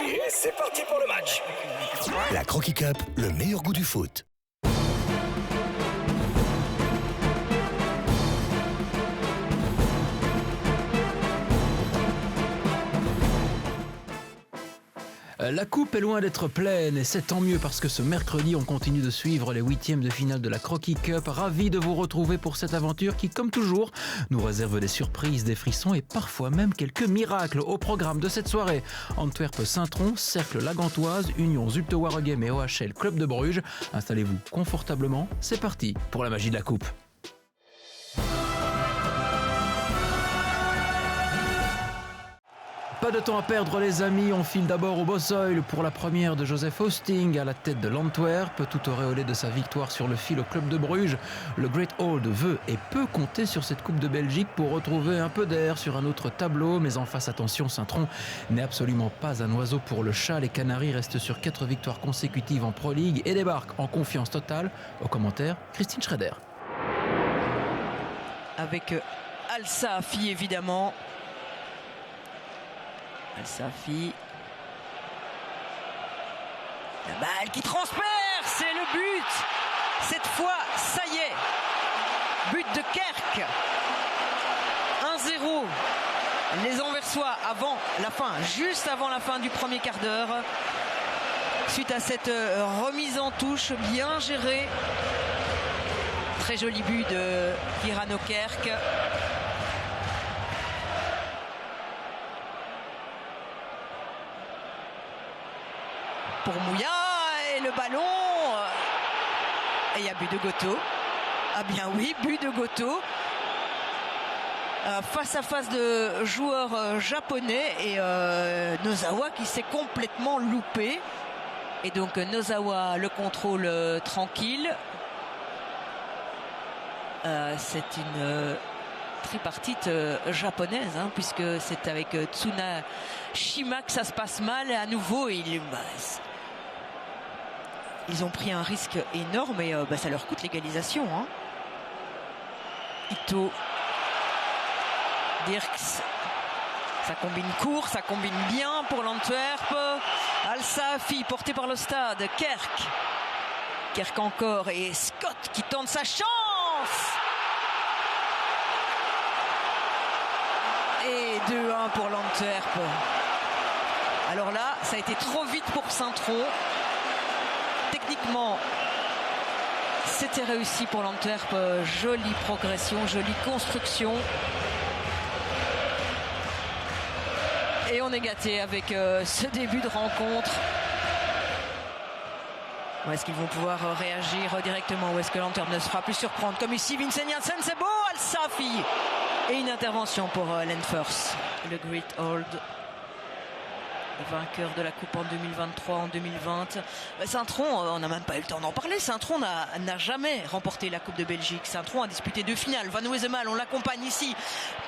Et c'est parti pour le match. La Croquis Cup, le meilleur goût du foot. La coupe est loin d'être pleine et c'est tant mieux parce que ce mercredi on continue de suivre les 8e de finale de la Croquis Cup. Ravi de vous retrouver pour cette aventure qui, comme toujours, nous réserve des surprises, des frissons et parfois même quelques miracles. Au programme de cette soirée, Antwerp-Saint-Tron, Cercle La Gantoise, Union Zulte Waregem et OHL Club de Bruges. Installez-vous confortablement, c'est parti pour la magie de la coupe. Pas de temps à perdre les amis, on file d'abord au Bossoil pour la première de Joseph Hosting à la tête de l'Antwerp, tout auréolé de sa victoire sur le fil au club de Bruges. Le Great Old veut et peut compter sur cette Coupe de Belgique pour retrouver un peu d'air sur un autre tableau, mais en face attention, Saint-Tron n'est absolument pas un oiseau pour le chat. Les Canaries restent sur 4 victoires consécutives en Pro League et débarquent en confiance totale. Au commentaire, Christine Schrader. Avec Al-Saafi évidemment. Al-Saafi. La balle qui transperce, c'est le but. Cette fois, ça y est. But de Kerk. 1-0. Les Anversois avant la fin, juste avant la fin du premier quart d'heure. Suite à cette remise en touche bien gérée. Très joli but de Hirano Kerk. Pour Mouya et le ballon et il y a but de Goto. Ah bien oui, but de Goto face à face de joueurs japonais et Nozawa qui s'est complètement loupé et donc Nozawa le contrôle tranquille. C'est une tripartite japonaise puisque c'est avec Tsunashima que ça se passe mal et à nouveau ils ont pris un risque énorme et ça leur coûte l'égalisation. Ito, Dirks, ça combine court, ça combine bien pour l'Antwerp. Al-Saafi porté par le stade. Kerk encore et Scott qui tente sa chance. Et 2-1 pour l'Antwerp. Alors là, ça a été trop vite pour Saint-Tron. Techniquement, c'était réussi pour l'Antwerp. Jolie progression, jolie construction. Et on est gâté avec ce début de rencontre. Est-ce qu'ils vont pouvoir réagir directement ou est-ce que l'Antwerp ne se fera plus surprendre comme ici Vincent Janssen, c'est beau, Al-Saafi et une intervention pour Lentfors, le Great Old vainqueur de la Coupe en 2023, en 2020. Saint-Tron, on n'a même pas eu le temps d'en parler. Saint-Tron n'a jamais remporté la Coupe de Belgique. Saint-Tron a disputé 2 finales. Van Wesemal, on l'accompagne ici.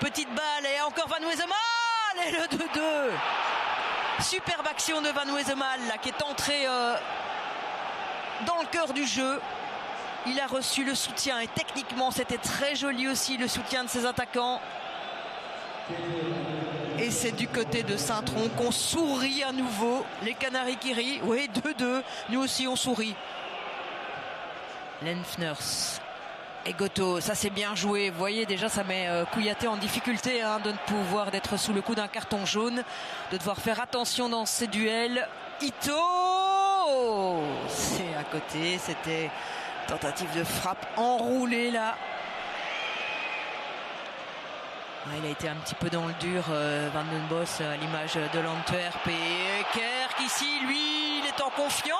Petite balle et encore Van Wesemal et le 2-2. Superbe action de Van Wesemal là, qui est entré dans le cœur du jeu. Il a reçu le soutien et techniquement c'était très joli aussi le soutien de ses attaquants. Et c'est du côté de Saint-Tron qu'on sourit à nouveau. Les Canaries qui rient. Oui, 2-2. Nous aussi on sourit. Lentfors et Goto, ça c'est bien joué. Vous voyez déjà ça met Kouyaté en difficulté de ne pouvoir d'être sous le coup d'un carton jaune, de devoir faire attention dans ces duels. Ito, c'est à côté, c'était tentative de frappe enroulée là. Il a été un petit peu dans le dur, Van den Bos, à l'image de l'Antwerp. Et Kerk ici, lui, il est en confiance.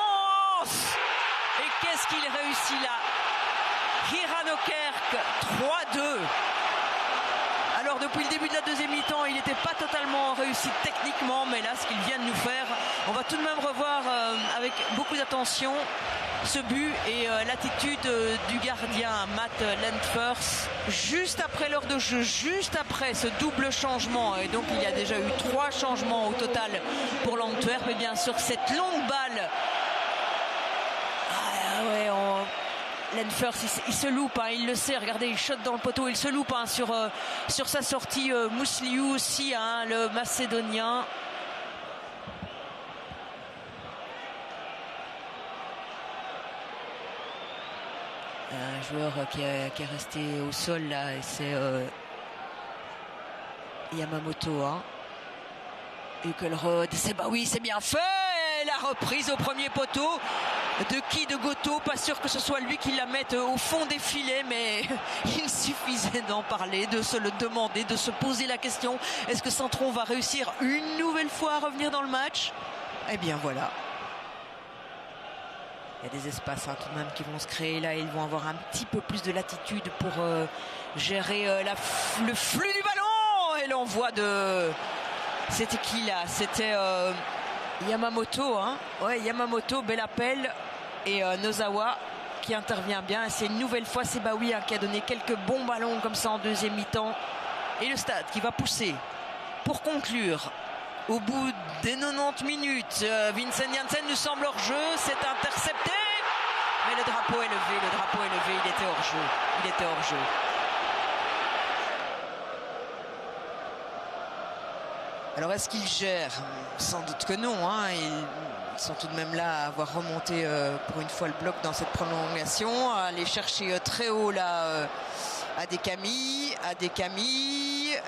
Et qu'est-ce qu'il réussit là? Hirano Kerk, 3-2. Alors depuis le début de la deuxième mi-temps, il n'était pas totalement réussi techniquement, mais là, ce qu'il vient de nous faire, on va tout de même revoir avec beaucoup d'attention ce but et l'attitude du gardien Matt Lentfors juste après l'heure de jeu, juste après ce double changement, et donc il y a déjà eu 3 changements au total pour l'Antwerp. Et bien sur cette longue balle, Lentfors il se loupe, il le sait, regardez, il shot dans le poteau, il se loupe sur sa sortie. Mousliou aussi, le Macédonien. Un joueur qui est resté au sol là, et c'est Yamamoto. Hein. Ukelrod, oui, c'est bien fait. La reprise au premier poteau de Goto. Pas sûr que ce soit lui qui la mette au fond des filets, mais il suffisait d'en parler, de se le demander, de se poser la question. Est-ce que Saint-Tron va réussir une nouvelle fois à revenir dans le match? Eh bien voilà. Il y a des espaces tout de même qui vont se créer là. Ils vont avoir un petit peu plus de latitude pour gérer le flux du ballon. Et l'envoi de... C'était qui là? C'était Yamamoto. Hein, ouais, Yamamoto, bel appel. Et Nozawa qui intervient bien. Et c'est une nouvelle fois Sebaoui qui a donné quelques bons ballons comme ça en deuxième mi-temps. Et le Stade qui va pousser pour conclure. Au bout des 90 minutes, Vincent Janssen nous semble hors jeu, c'est intercepté, mais le drapeau est levé, il était hors jeu. Alors est-ce qu'il gère? Sans doute que non, hein. Ils sont tout de même là à avoir remonté pour une fois le bloc dans cette prolongation, à aller chercher très haut là Adekami,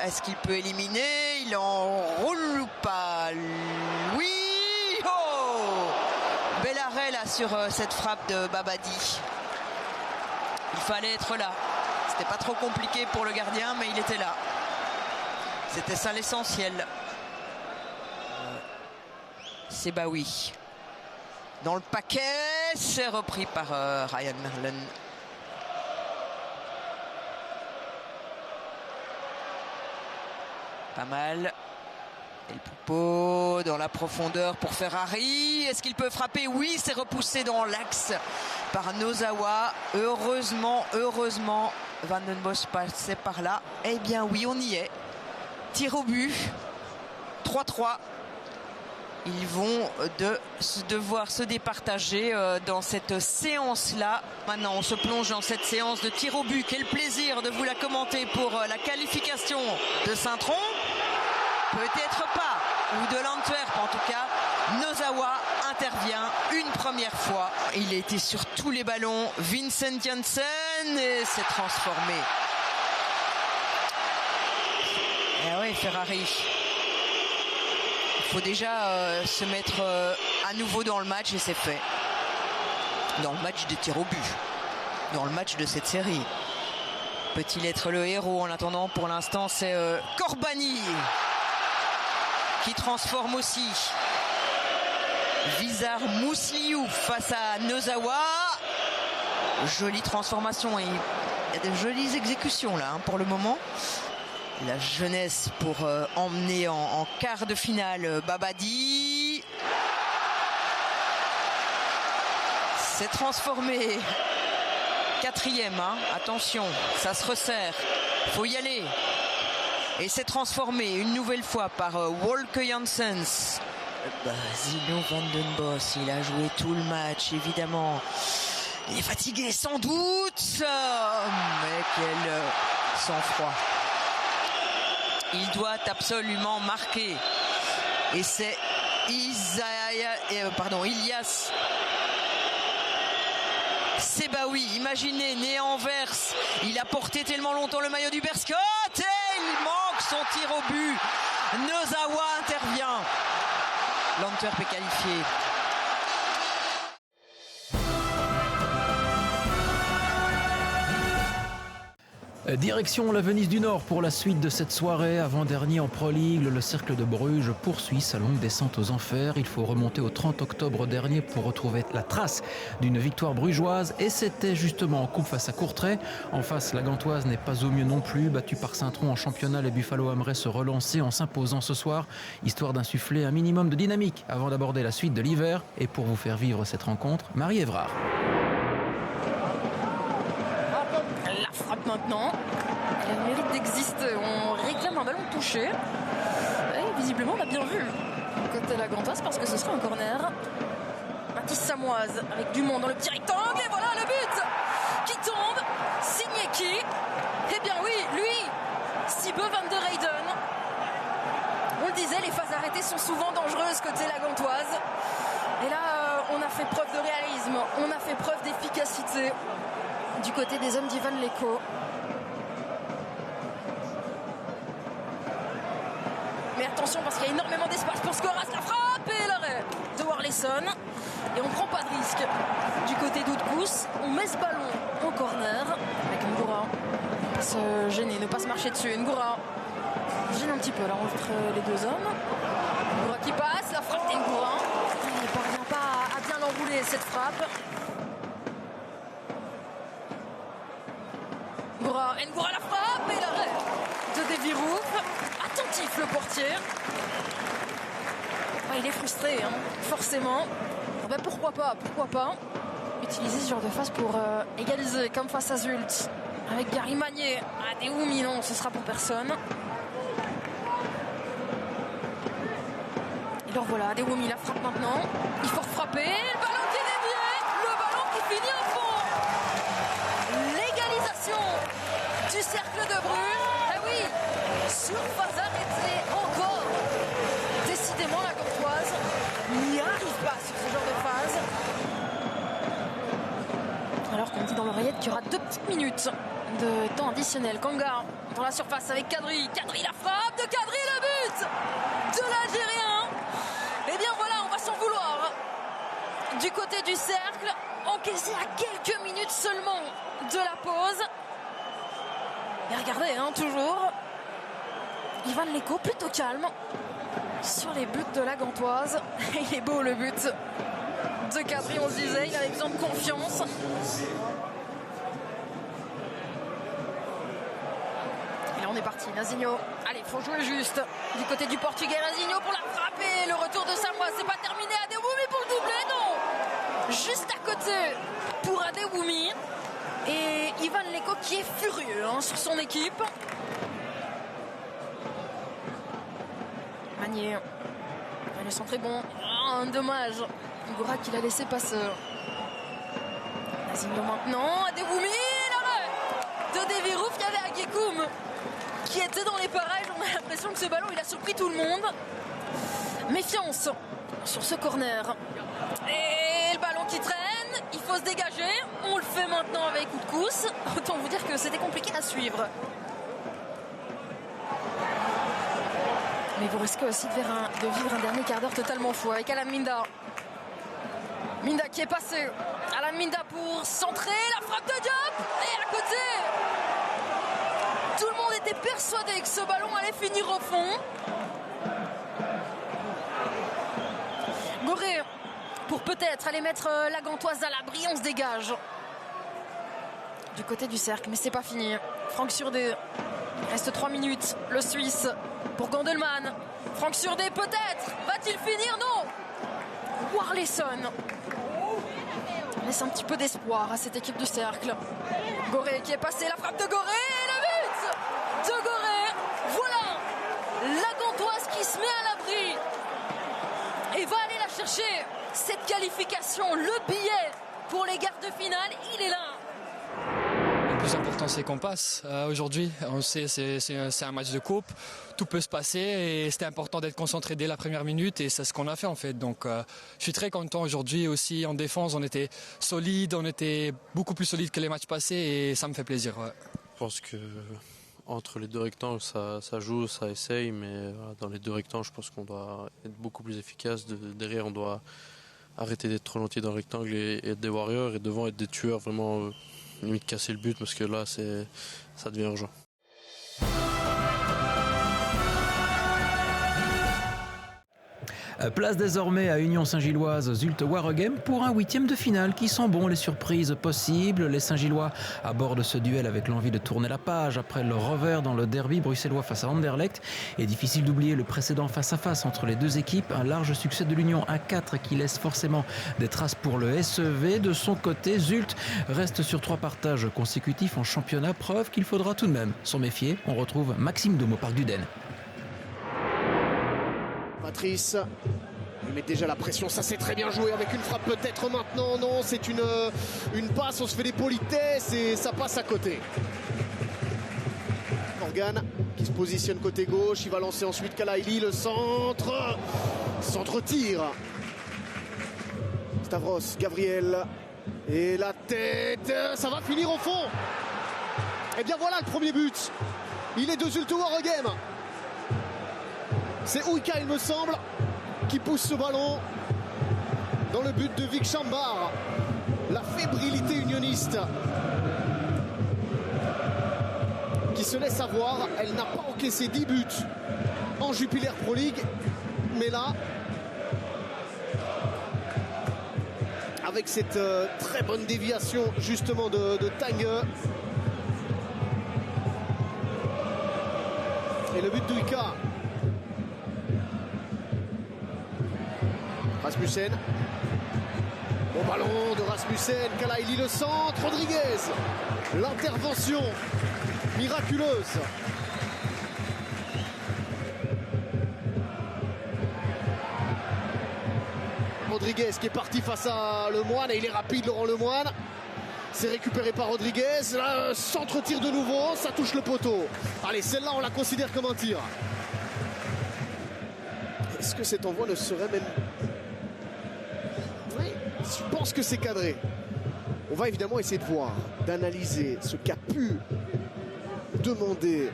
est-ce qu'il peut éliminer? Il enroule ou pas? Oui! Oh! Bel arrêt là sur cette frappe de Babadi. Il fallait être là. C'était pas trop compliqué pour le gardien, mais il était là. C'était ça l'essentiel. Sebaoui. Dans le paquet, c'est repris par Ryan Merlin. Pas mal. Et le Poupeau dans la profondeur pour Ferrari. Est-ce qu'il peut frapper? Oui, c'est repoussé dans l'axe par Nozawa. Heureusement, Van den Bosch passait par là. Eh bien oui, on y est. Tir au but. 3-3. Ils vont devoir se départager dans cette séance-là. Maintenant, on se plonge dans cette séance de tir au but. Quel plaisir de vous la commenter pour la qualification de Saint-Tron. Peut-être pas. Ou de l'Antwerp, en tout cas. Nozawa intervient une première fois. Il a été sur tous les ballons. Vincent Janssen et s'est transformé. Eh oui, Ferrari. Il faut déjà se mettre à nouveau dans le match et c'est fait. Dans le match de tir au but. Dans le match de cette série. Peut-il être le héros? En attendant, pour l'instant, c'est Corbani qui transforme aussi. Vizar Mousliou face à Nozawa. Jolie transformation et il y a de jolies exécutions là pour le moment. La jeunesse pour emmener en quart de finale Babadi. C'est transformé. Quatrième, hein. Attention, ça se resserre. Faut y aller. Et c'est transformé une nouvelle fois par Wolke Janssens. Zino Van den Bosch, il a joué tout le match, évidemment. Il est fatigué, sans doute. Mais quel sang-froid. Il doit absolument marquer. Et c'est Ilyas Sebaoui. Imaginez, né à Anvers. Il a porté tellement longtemps le maillot du Berscott. Et il manque son tir au but. Nozawa intervient. L'Antwerp est qualifié. Direction la Venise du Nord pour la suite de cette soirée. Avant-dernier en Pro League, le Cercle de Bruges poursuit sa longue descente aux enfers. Il faut remonter au 30 octobre dernier pour retrouver la trace d'une victoire brugeoise. Et c'était justement en coupe face à Courtrai. En face, la Gantoise n'est pas au mieux non plus. Battue par Saint-Tron en championnat, les Buffalo aimeraient se relancer en s'imposant ce soir, histoire d'insuffler un minimum de dynamique avant d'aborder la suite de l'hiver. Et pour vous faire vivre cette rencontre, Marie Évrard. Maintenant, elle a le mérite d'exister. On réclame un ballon touché. Et visiblement, on a bien vu côté la Gantoise parce que ce sera un corner. Mathis Samoise avec Dumont dans le petit rectangle. Et voilà le but qui tombe. Signé qui? Eh bien oui, lui, Sibe van der Heyden. On le disait, les phases arrêtées sont souvent dangereuses côté la Gantoise. Et là, on a fait preuve de réalisme. On a fait preuve d'efficacité. du côté des hommes d'Ivan Leko. Mais attention parce qu'il y a énormément d'espace pour Skoras, la frappe et l'arrêt de Warleson. Et on ne prend pas de risque du côté d'Oudkous. On met ce ballon en corner avec Ngoura. Ne pas se gêner, ne pas se marcher dessus. Ngoura gêne un petit peu là entre les deux hommes. Ngoura qui passe, la frappe d'Ngoura. Il ne parvient pas à bien l'enrouler cette frappe. Ngoura la frappe et l'arrêt de Devirouf. Attentif le portier. Il est frustré, hein, forcément. Ben pourquoi pas utiliser ce genre de phase pour égaliser comme face à Zult avec Gary Magnier. Adeoumi, non, ce sera pour personne. Et alors voilà, Adeoumi la frappe maintenant. Il faut frapper, le ballon qui est dévié, le ballon qui finit au fond. L'égalisation du cercle de Bruges. Eh oui, surface arrêtée encore. Décidément la Gantoise n'y arrive pas sur ce genre de phase. Alors qu'on dit dans l'oreillette qu'il y aura 2 petites minutes de temps additionnel. Kanga dans la surface avec Kadri. Kadri la frappe de Kadri, le but de l'Algérien. Et bien voilà, on va s'en vouloir. Du côté du cercle, encaissé à quelques minutes seulement de la pause. Et regardez, hein, toujours Ivan Leko plutôt calme sur les buts de la Gantoise. Il est beau le but de Kadri, on se disait, il avait besoin de confiance. Et là on est parti, Nazinho. Allez, il faut jouer juste. Du côté du Portugais, Nazinho pour la frapper. Le retour de Samoa, c'est pas terminé. Adeoumi pour le doubler, non. Juste à côté pour Adeoumi. Et Ivan Leko qui est furieux, hein, sur son équipe. Magnier. Le centre est bon. Oh, dommage. Ngoura qui l'a laissé passer. Nazinho maintenant. Adeoumi. L'arrêt de Devirouf. Il y avait Agikoum qui était dans les parages. On a l'impression que ce ballon, il a surpris tout le monde. Méfiance sur ce corner. Et le ballon qui traîne. Il faut se dégager. On le fait maintenant avec Oudkous. Autant vous dire que c'était compliqué à suivre. Mais vous risquez aussi de vivre un dernier quart d'heure totalement fou avec Alan Minda. Minda qui est passé. Alan Minda pour centrer. La frappe de Diop. Et à côté, tout le monde était persuadé que ce ballon allait finir au fond. Goré pour peut-être aller mettre la Gantoise à l'abri. On se dégage du côté du cercle, mais c'est pas fini. Franck Surdé. Il reste 3 minutes. Le Suisse pour Gandelman. Franck Surdé peut-être. Va-t-il finir? Non. Warleson laisse un petit peu d'espoir à cette équipe du cercle. Goré qui est passé. La frappe de Goré. Et le but de Goré. Voilà la Gantoise qui se met à l'abri et va aller la chercher. Cette qualification, le billet pour les quarts de finale, il est là. Le plus important, c'est qu'on passe. Aujourd'hui, on sait c'est un match de coupe. Tout peut se passer et c'était important d'être concentré dès la première minute et c'est ce qu'on a fait en fait. Donc je suis très content aujourd'hui aussi. En défense, on était solide, on était beaucoup plus solide que les matchs passés et ça me fait plaisir. Ouais. Je pense que entre les deux rectangles, ça joue, ça essaye, mais dans les deux rectangles, je pense qu'on doit être beaucoup plus efficace. Derrière, on doit arrêter d'être trop lentier dans le rectangle et être des warriors, et devant être des tueurs, vraiment limite casser le but, parce que là, ça devient urgent. Place désormais à Union Saint-Gilloise Zulte Waregem pour un 8e de finale qui sent bon les surprises possibles. Les Saint-Gillois abordent ce duel avec l'envie de tourner la page après le revers dans le derby bruxellois face à Anderlecht. Et difficile d'oublier le précédent face-à-face entre les deux équipes. Un large succès de l'Union à 4 qui laisse forcément des traces pour le SEV. De son côté, Zulte reste sur 3 partages consécutifs en championnat, preuve qu'il faudra tout de même s'en méfier. On retrouve Maxime Dom au Parc du Den. Patrice, il met déjà la pression, ça c'est très bien joué avec une frappe peut-être maintenant, non, c'est une passe, on se fait des politesses et ça passe à côté. Morgan qui se positionne côté gauche, il va lancer ensuite Kalaili, le centre tir. Stavros, Gabriel et la tête. tête, ça va finir au fond. Et bien voilà le premier but. Il est de Zulte Waregem. C'est Uika, il me semble, qui pousse ce ballon dans le but de Vic Chambar. La fébrilité unioniste qui se laisse avoir. Elle n'a pas encaissé 10 buts en Jupiler Pro League, mais là, avec cette très bonne déviation justement de Tange, et le but d'Uika. Rasmussen, bon ballon de Rasmussen, Kalaili le centre, Rodriguez, l'intervention miraculeuse. Rodriguez qui est parti face à Lemoine, et il est rapide Laurent Lemoine. C'est récupéré par Rodriguez, là, centre-tir de nouveau, ça touche le poteau. Allez, celle-là on la considère comme un tir. Est-ce que cet envoi ne serait même... Oui, je pense que c'est cadré. On va évidemment essayer de voir, d'analyser ce qu'a pu demander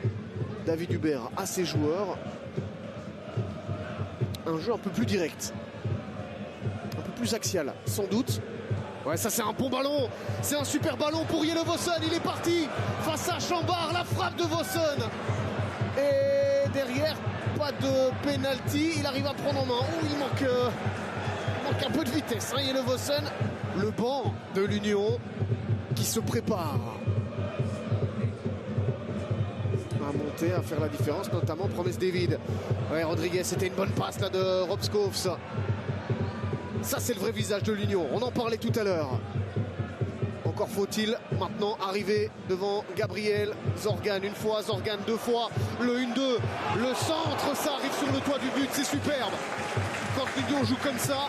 David Hubert à ses joueurs. Un jeu un peu plus direct, un peu plus axial, sans doute. Ouais, ça c'est un bon ballon, c'est un super ballon pour Jelle Vossen, il est parti face à Chambar, la frappe de Vossen. Et derrière, pas de penalty, il arrive à prendre en main. Oh, il manque un peu de vitesse, hein, Jelle Vossen. Le banc de l'Union qui se prépare à monter, à faire la différence, notamment Promes David. Ouais, Rodriguez, c'était une bonne passe là de Rob Schoofs. Ça c'est le vrai visage de l'Union, on en parlait tout à l'heure. Encore faut-il maintenant arriver devant Gabriel Zorgan, une fois, Zorgan deux fois, le 1-2, le centre, ça arrive sur le toit du but, c'est superbe. Quand l'Union joue comme ça,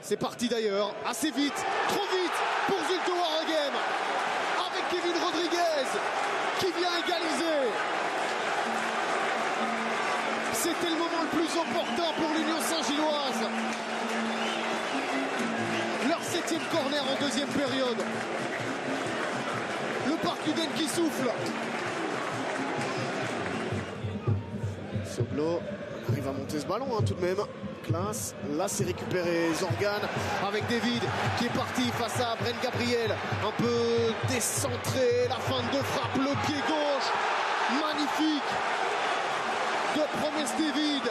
c'est parti d'ailleurs, assez vite, trop vite pour Zulte Waregem, avec Kevin Rodriguez qui vient égaliser. C'était le moment le plus opportun pour l'Union Saint-Gilloise. Leur 7e corner en deuxième période. Le Parkuden qui souffle. Soglo arrive à monter ce ballon, hein, tout de même. Classe. Là c'est récupéré Zorgan avec David qui est parti face à Brent Gabriel. Un peu décentré. La fin de frappe, le pied gauche. Magnifique de Promes David.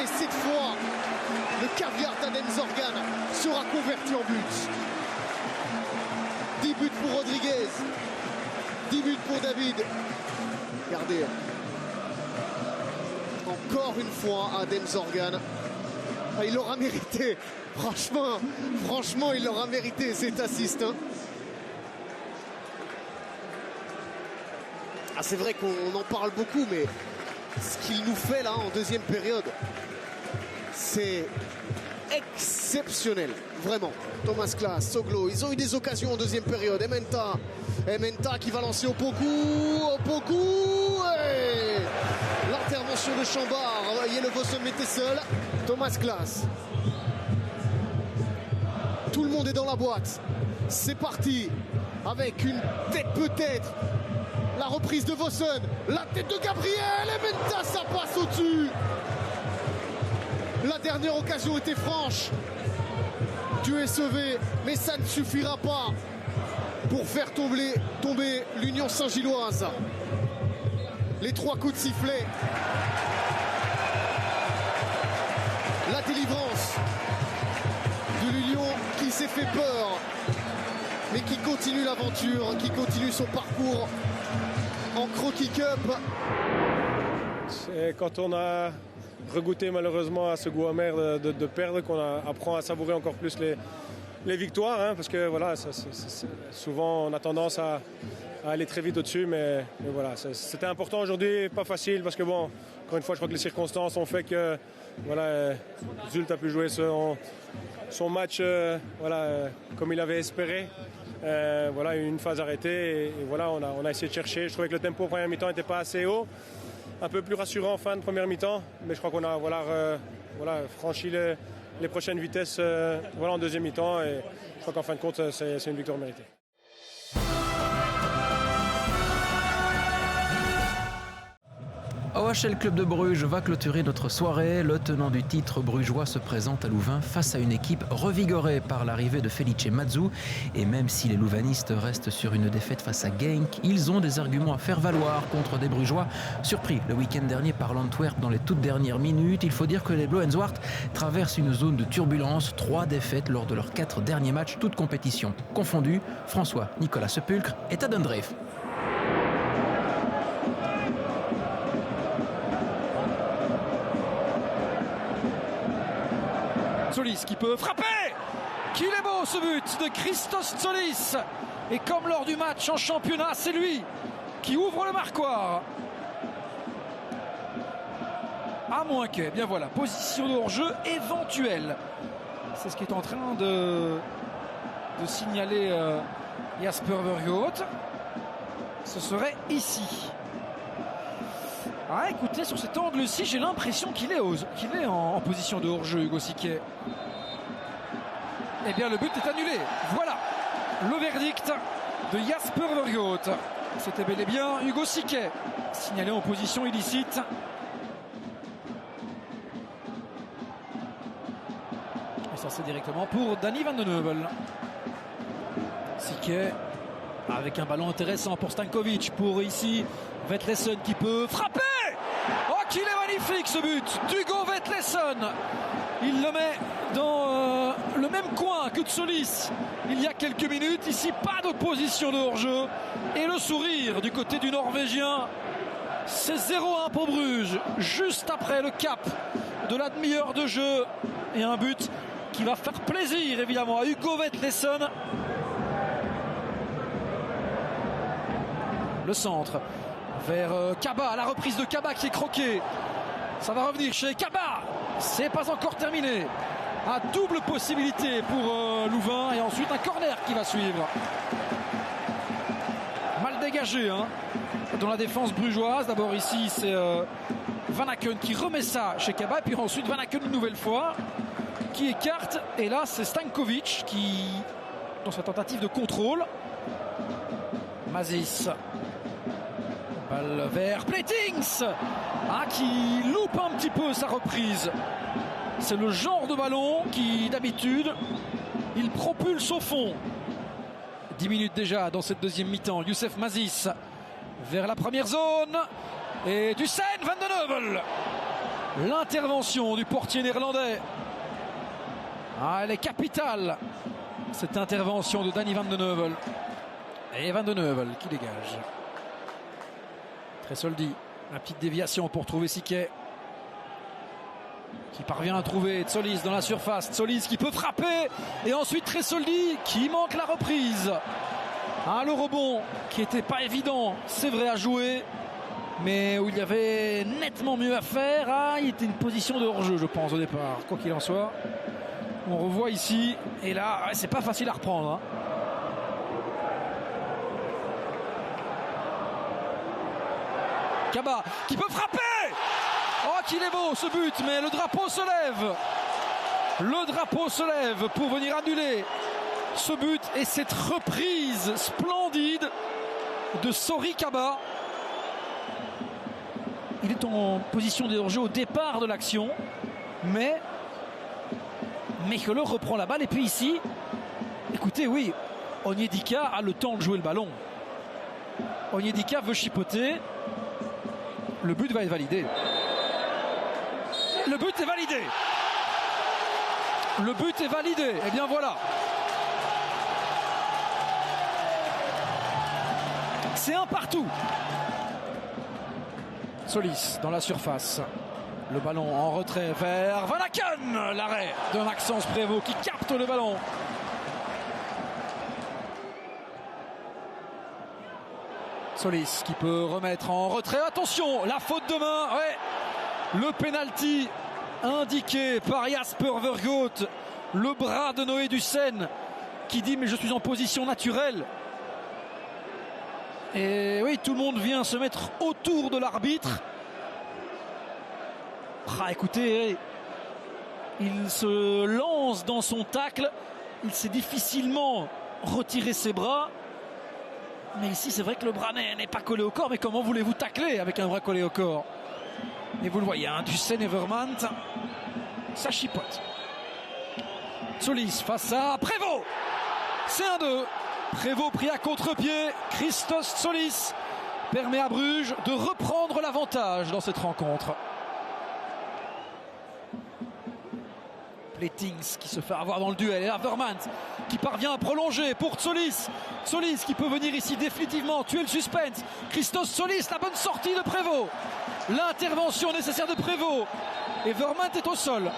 Et cette fois, le caviar d'Adem Zorgan sera converti en but. 10 buts pour Rodriguez, 10 buts pour David. Regardez, encore une fois Adem Zorgan. Ah, il l'aura mérité, franchement il l'aura mérité cet assist, hein. Ah, c'est vrai qu'on en parle beaucoup, mais ce qu'il nous fait là en deuxième période, c'est exceptionnel, vraiment. Thomas Klaas, Soglo, ils ont eu des occasions en deuxième période. Ementa qui va lancer Opoku, et l'intervention de Chambar, Jelle Vossen était seul. Thomas Klaas, tout le monde est dans la boîte, c'est parti avec une tête peut-être. La reprise de Vossen, la tête de Gabriel, Ementa, ça passe au-dessus. La dernière occasion était franche. Dieu est sauvé, mais ça ne suffira pas pour faire tomber l'Union Saint-Gilloise. Les 3 coups de sifflet. La délivrance de l'Union qui s'est fait peur, mais qui continue l'aventure, qui continue son parcours en Croquis Cup. C'est quand on a regoûté malheureusement à ce goût amer de perdre qu'on apprend à savourer encore plus les victoires, hein, parce que voilà, souvent on a tendance à aller très vite au-dessus, mais voilà, c'était important aujourd'hui, pas facile, parce que bon, encore une fois, je crois que les circonstances ont fait que voilà, Zulte a pu jouer son match comme il avait espéré. Voilà, une phase arrêtée, et voilà, on a essayé de chercher. Je trouvais que le tempo en première mi-temps n'était pas assez haut, un peu plus rassurant en fin de première mi-temps, mais je crois qu'on a franchi les prochaines vitesses en deuxième mi-temps. Et je crois qu'en fin de compte, c'est une victoire méritée. OHL Club de Bruges va clôturer notre soirée. Le tenant du titre brugeois se présente à Louvain face à une équipe revigorée par l'arrivée de Felice Mazzu. Et même si les louvanistes restent sur une défaite face à Genk, ils ont des arguments à faire valoir contre des Brugeois surpris le week-end dernier par l'Antwerp dans les toutes dernières minutes. Il faut dire que les Blauenzwart traversent une zone de turbulence. 3 défaites lors de leurs 4 derniers matchs, toutes compétitions confondues. François Nicolas Sepulcre est à Dundreef. Tsolis qui peut frapper. Qu'il est beau ce but de Christos Tsolis. Et comme lors du match en championnat, c'est lui qui ouvre le marquoir. À moins que, bien voilà, position de hors-jeu éventuelle. C'est ce qui est en train de signaler Jasper Vergoot. Ce serait ici. Ah, écoutez, sur cet angle-ci, j'ai l'impression qu'il est en position de hors-jeu, Hugo Siquet. Eh bien, le but est annulé. Voilà le verdict de Jasper Vergoot. C'était bel et bien Hugo Siquet, signalé en position illicite. Et ça, c'est directement pour Danny Van den Heuvel. Siquet avec un ballon intéressant pour Stankovic. Pour ici, Vetlesen qui peut frapper. Oh, qu'il est magnifique ce but d'Hugo Vetlesen. Il le met dans le même coin que Tsolis il y a quelques minutes. Ici, pas de position de hors-jeu. Et le sourire du côté du Norvégien. C'est 0-1 pour Bruges, juste après le cap de la demi-heure de jeu. Et un but qui va faire plaisir évidemment à Hugo Vetlesen. Le centre vers Kaba, la reprise de Kaba qui est croquée. Ça va revenir chez Kaba. C'est pas encore terminé. À double possibilité pour Louvain. Et ensuite un corner qui va suivre. Mal dégagé dans la défense brugeoise. D'abord ici c'est Van Aken qui remet ça chez Kaba. Et puis ensuite Van Aken une nouvelle fois qui écarte. Et là c'est Stankovic qui, dans sa tentative de contrôle. Mazis. Balle vers Platings qui loupe un petit peu sa reprise. C'est le genre de ballon qui d'habitude il propulse au fond. 10 minutes déjà dans cette deuxième mi-temps. Youssef Mazis vers la première zone. Et Dussen Van den Heuvel. L'intervention du portier néerlandais. Elle est capitale, cette intervention de Danny Van den Heuvel. Et Van den Heuvel qui dégage. Tresoldi, la petite déviation pour trouver Siquet. Qui parvient à trouver Tsolis dans la surface. Tsolis qui peut frapper. Et ensuite Tresoldi qui manque la reprise. Le rebond qui n'était pas évident, c'est vrai, à jouer. Mais où il y avait nettement mieux à faire. Il était une position de hors-jeu, je pense, au départ. Quoi qu'il en soit. On revoit ici. Et là, c'est pas facile à reprendre. Kaba qui peut frapper. Oh, qu'il est beau ce but, mais le drapeau se lève. Le drapeau se lève pour venir annuler ce but et cette reprise splendide de Sori Kaba. Il est en position de hors-jeu au départ de l'action, mais Mechelen reprend la balle. Et puis ici, écoutez, oui, Onyedika a le temps de jouer le ballon. Onyedika veut chipoter. Le but va être validé. Le but est validé. Le but est validé. Et bien voilà. C'est un partout. Tsolis dans la surface. Le ballon en retrait vers Van Aken. L'arrêt de Maxence Prévost qui capte le ballon. Tsolis qui peut remettre en retrait. Attention, la faute de main. Ouais. Le penalty indiqué par Jasper Vergoot. Le bras de Noé Dussen qui dit mais je suis en position naturelle. Et oui, tout le monde vient se mettre autour de l'arbitre. Écoutez, Il se lance dans son tacle. Il sait difficilement retirer ses bras. Mais ici, c'est vrai que le bras n'est pas collé au corps. Mais comment voulez-vous tacler avec un bras collé au corps? Et vous le voyez, hein, du Evermand, ça chipote. Solis face à Prévost. C'est 1-2. Prévost pris à contre-pied. Christos Solis permet à Bruges de reprendre l'avantage dans cette rencontre. Pletings qui se fait avoir dans le duel. Et là, Vermand qui parvient à prolonger pour Solis. Solis qui peut venir ici définitivement tuer le suspense. Christos Solis, la bonne sortie de Prévost. L'intervention nécessaire de Prévost. Et Vermand est au sol.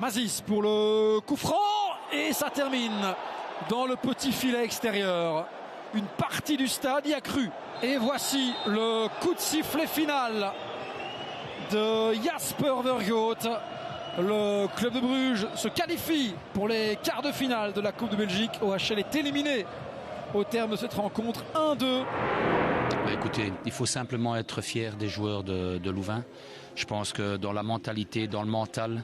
Mazis pour le coup franc. Et ça termine dans le petit filet extérieur. Une partie du stade y a cru. Et voici le coup de sifflet final de Jasper Vergoot. Le club de Bruges se qualifie pour les quarts de finale de la Coupe de Belgique. OHL est éliminé au terme de cette rencontre 1-2. Écoutez, il faut simplement être fier des joueurs de Louvain. Je pense que dans la mentalité, dans le mental,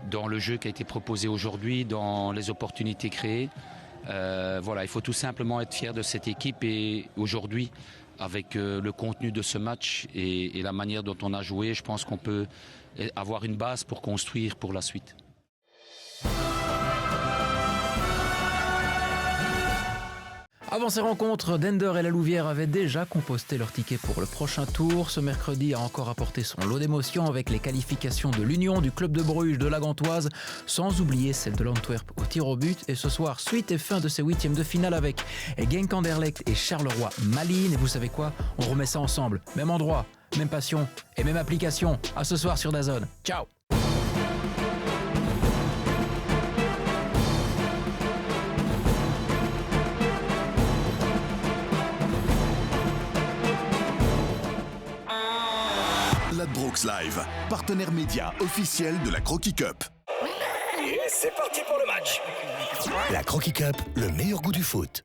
dans le jeu qui a été proposé aujourd'hui, dans les opportunités créées, voilà, il faut tout simplement être fier de cette équipe. Et aujourd'hui, avec le contenu de ce match et la manière dont on a joué, je pense qu'on peut avoir une base pour construire pour la suite. Avant ces rencontres, Dender et la Louvière avaient déjà composté leur ticket pour le prochain tour. Ce mercredi a encore apporté son lot d'émotions avec les qualifications de l'Union, du club de Bruges, de la Gantoise, sans oublier celle de l'Antwerp au tir au but. Et ce soir, suite et fin de ces huitièmes de finale avec Genk Anderlecht et Charleroi Malines. Et vous savez quoi? On remet ça ensemble. Même endroit, même passion et même application. À ce soir sur DAZN. Ciao! Ladbrokes Live, partenaire média officiel de la Croquis Cup. Et c'est parti pour le match. La Croquis Cup, le meilleur goût du foot.